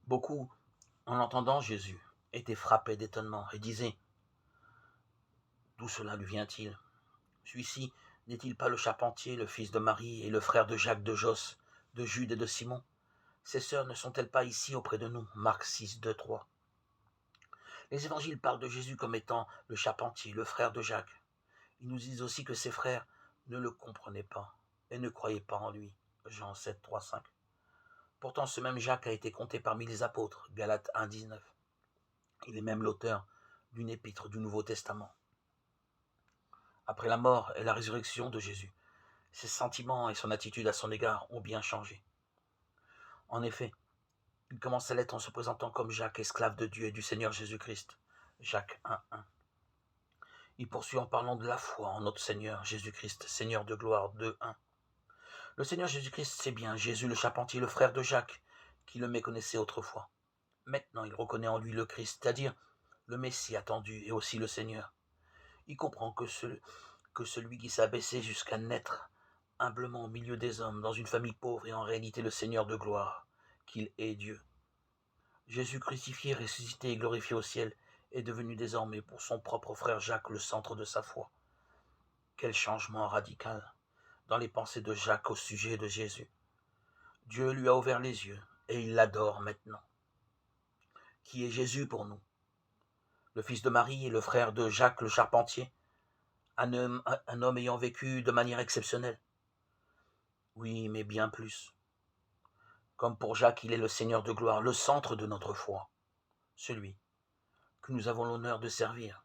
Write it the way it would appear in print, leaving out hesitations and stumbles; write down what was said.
Beaucoup, en entendant Jésus, étaient frappés d'étonnement et disaient: d'où cela lui vient-il? Celui-ci n'est-il pas le charpentier, le fils de Marie et le frère de Jacques, de Jos, de Jude et de Simon? Ses sœurs ne sont-elles pas ici auprès de nous? Marc 6, 2, 3. Les évangiles parlent de Jésus comme étant le charpentier, le frère de Jacques. Ils nous disent aussi que ses frères ne le comprenaient pas et ne croyaient pas en lui. Jean 7, 3, 5. Pourtant, ce même Jacques a été compté parmi les apôtres. Galates 1, 19. Il est même l'auteur d'une épître du Nouveau Testament. Après la mort et la résurrection de Jésus, ses sentiments et son attitude à son égard ont bien changé. En effet, il commence sa lettre en se présentant comme Jacques, esclave de Dieu et du Seigneur Jésus-Christ. Jacques 1, 1. Il poursuit en parlant de la foi en notre Seigneur Jésus-Christ, Seigneur de gloire 2, 1. Le Seigneur Jésus-Christ sait bien Jésus le charpentier, le frère de Jacques, qui le méconnaissait autrefois. Maintenant, il reconnaît en lui le Christ, c'est-à-dire le Messie attendu et aussi le Seigneur. Il comprend que celui qui s'est abaissé jusqu'à naître humblement au milieu des hommes, dans une famille pauvre, et en réalité le Seigneur de gloire, qu'il est Dieu. Jésus crucifié, ressuscité et glorifié au ciel est devenu désormais pour son propre frère Jacques le centre de sa foi. Quel changement radical dans les pensées de Jacques au sujet de Jésus. Dieu lui a ouvert les yeux et il l'adore maintenant. Qui est Jésus pour nous? Le fils de Marie et le frère de Jacques le charpentier, un homme ayant vécu de manière exceptionnelle? Oui, mais bien plus. Comme pour Jacques, il est le Seigneur de gloire, le centre de notre foi, celui que nous avons l'honneur de servir.